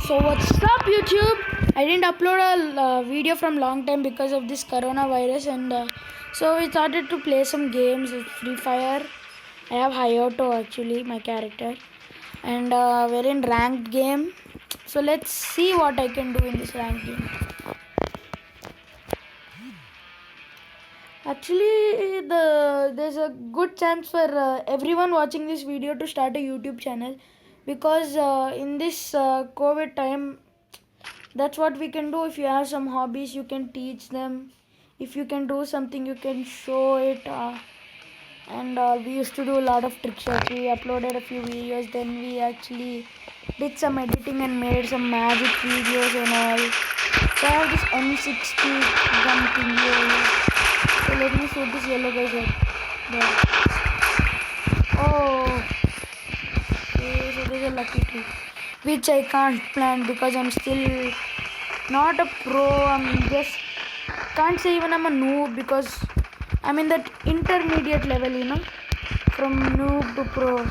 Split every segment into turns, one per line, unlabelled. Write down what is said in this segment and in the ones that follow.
So what's up YouTube? I didn't upload a video from long time because of this coronavirus and so we started to play some games with Free Fire. I have Hayato actually, my character, and we're in ranked game. So let's see what I can do in this ranked game. Actually, there's a good chance for everyone watching this video to start a YouTube channel because in this COVID time, that's what we can do. If you have some hobbies, you can teach them. If you can do something, you can show it. And we used to do a lot of trick shots. We uploaded a few videos, then we actually did some editing and made some magic videos and all. So I have this M60 gun thing here. So let me shoot this yellow guy here. There. Oh. Okay, so there's a lucky tree. Which I can't plant because I'm still not a pro. I'm just can't say even I'm a noob because I'm in that intermediate level, from noob to pro.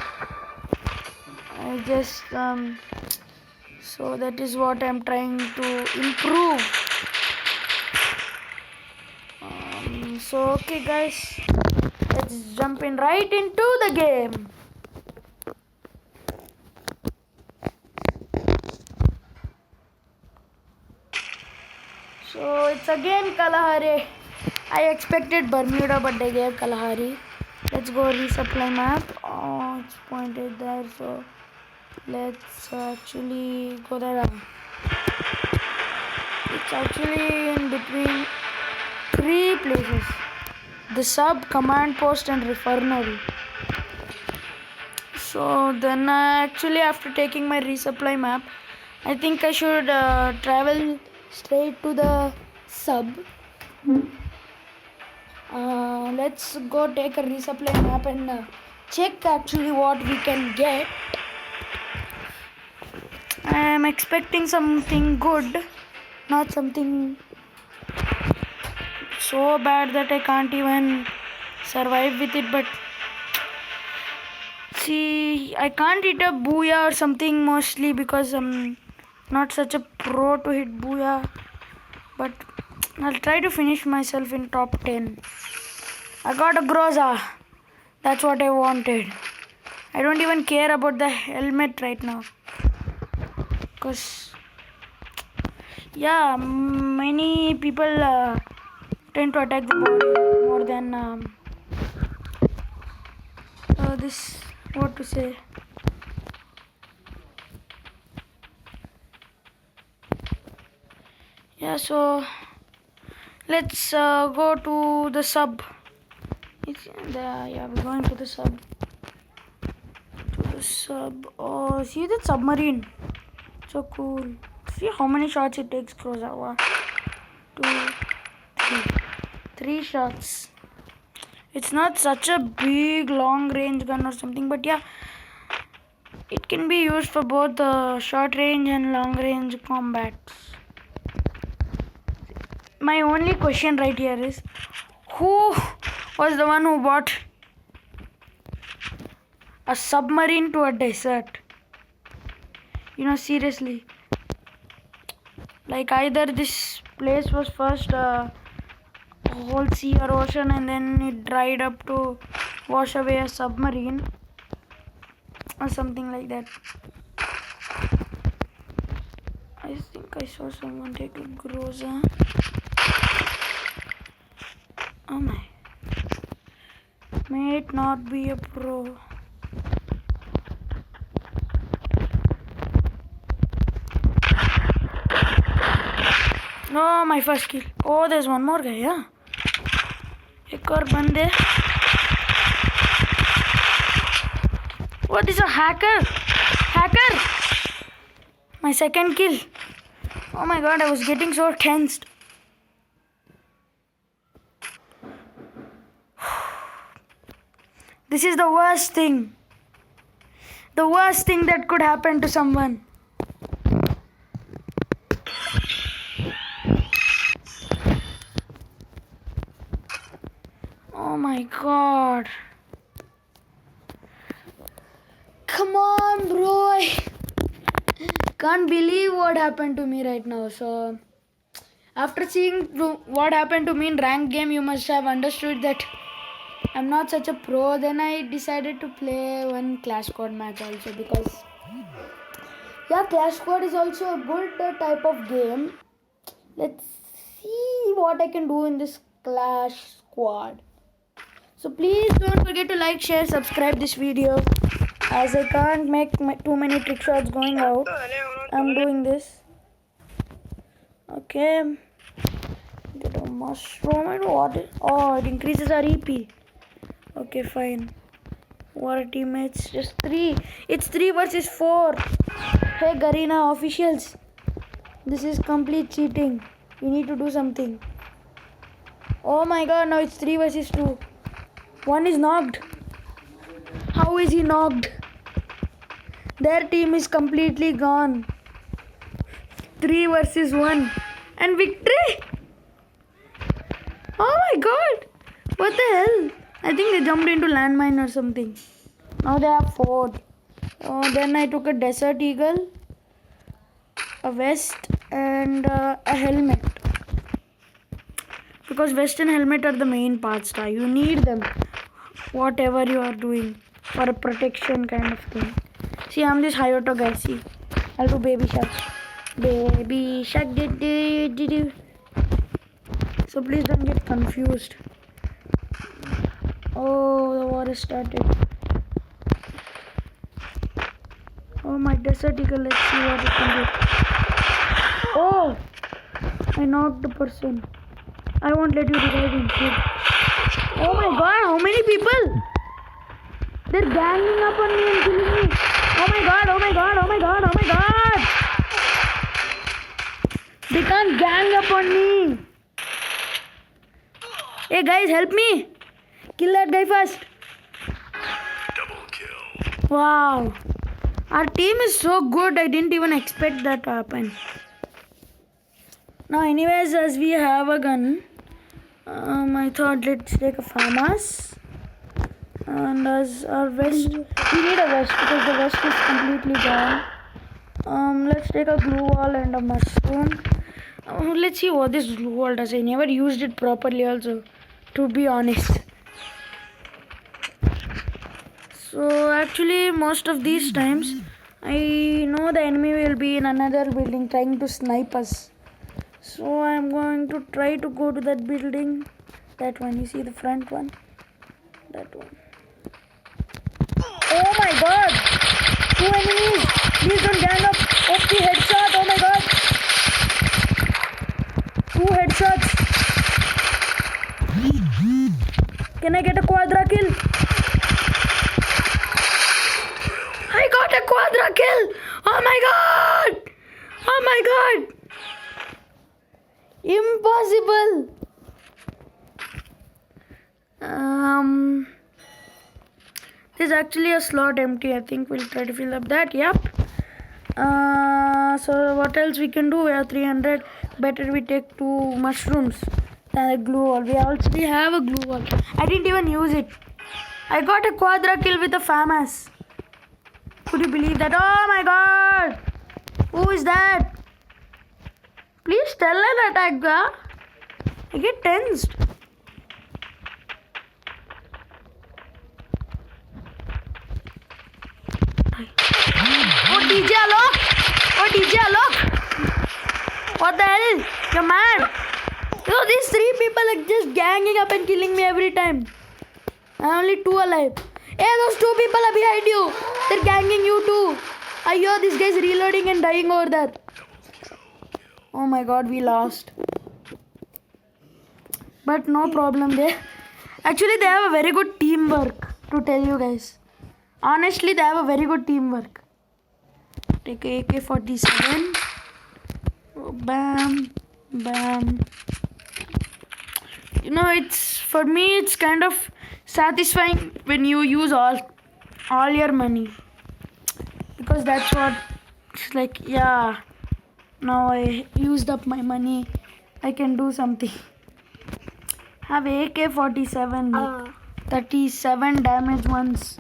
I just so that is what I'm trying to improve. So okay guys, let's jump in right into the game. So it's again Kalahari. I expected Bermuda, but they gave Kalahari. Let's go resupply map. Oh, it's pointed there. So let's actually go there. It's actually in between three places: the sub, command post, and refinery. So then, actually, after taking my resupply map, I think I should travel straight to the sub. Let's go take a resupply map and check actually what we can get. I'm expecting something good, not something so bad that I can't even survive with it. But see, I can't hit a booyah or something mostly because I'm not such a pro to hit booyah. But I'll try to finish myself in top 10. I got a Groza. That's what I wanted. I don't even care about the helmet right now. Because, yeah, many people tend to attack the body more than this, what to say. Yeah, so let's go to the sub. Yeah, we're going to the sub. Oh, see that submarine? So cool. See how many shots it takes, Croza. 1, 2, 3. 3 shots. It's not such a big long range gun or something, but yeah, it can be used for both short range and long range combats. My only question right here is, who was the one who bought a submarine to a desert? Seriously. Like either this place was first a whole sea or ocean and then it dried up to wash away a submarine or something like that. I think I saw someone take a Groza. Oh my. May it not be a pro. No, my first kill. Oh, there's one more guy, yeah? एक और बंदे. What is a hacker? Hacker! My second kill. Oh my god, I was getting so tensed. This is the worst thing. The worst thing that could happen to someone. Oh my god. Come on, bro. Can't believe what happened to me right now. So after seeing what happened to me in ranked game, you must have understood that I'm not such a pro. Then I decided to play one Clash Squad match also, because yeah, Clash Squad is also a good type of game. Let's see what I can do in this Clash Squad. So please don't forget to like, share, subscribe this video. As I can't make too many trick shots going out, I'm doing this. Okay. Get a mushroom and what? Oh, it increases our EP. Okay, fine. What are teammates? Just 3. It's 3 versus 4. Hey, Garena officials. This is complete cheating. We need to do something. Oh my god, now it's 3 versus 2. One is knocked. How is he knocked? Their team is completely gone. 3 versus 1. And victory! Oh my god! What the hell? I think they jumped into landmine or something. Now they have 4. Then I took a Desert Eagle, a vest, and a helmet. Because vest and helmet are the main parts. You need them. Whatever you are doing. For a protection kind of thing. See, I'm this Hayato guy. See, I'll do baby shark. Baby shark. So please don't get confused. Oh, the war has started. Oh, my Desert Eagle. Let's see what it can do. Oh, I knocked the person. I won't let you revive him. Oh my god, how many people? They're ganging up on me and killing me. Oh my god, oh my god, oh my god, oh my god. They can't gang up on me. Hey guys, help me. Kill that guy first.
Double kill.
Wow. Our team is so good. I didn't even expect that to happen. Now anyways, as we have a gun, I thought let's take a farmers. And as our vest, we need a vest because the vest is completely gone. Let's take a glue wall and a mushroom. Let's see what this glue wall does. I never used it properly also, to be honest. So actually most of these times I know the enemy will be in another building trying to snipe us. So I'm going to try to go to that building. That one, you see the front one? That one. Oh my god! 2 enemies! Please don't gang up! OP headshot! Oh my god! 2 headshots! Can I get a quadra kill? I got a quadra kill! Oh my god! Oh my god! Impossible! There's actually a slot empty. I think we'll try to fill up that. Yep. So what else we can do? We have 300. Better we take 2 mushrooms than a glue wall. We have a glue wall. I didn't even use it. I got a quadra kill with a FAMAS. Could you believe that? Oh my god! Who is that? Please tell an attack, guy. I get tensed. Oh, DJ Alok! Oh, DJ Alok! What the hell? You're mad? Yo, these 3 people are just ganging up and killing me every time. I'm only 2 alive. Hey, those 2 people are behind you. They're ganging you too. I hear this guy's reloading and dying over there. Oh my god, we lost. But no problem there. Actually, they have a very good teamwork, to tell you guys. Honestly, they have a very good teamwork. Take a AK-47. Oh, bam, bam. You know, for me, it's kind of satisfying when you use all your money. Because that's what it's like, yeah. Now I used up my money. I can do something. Have AK-47. 37 damage once.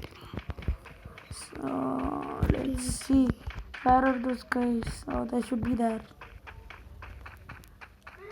So let's see. Where are those guys? Oh, they should be there.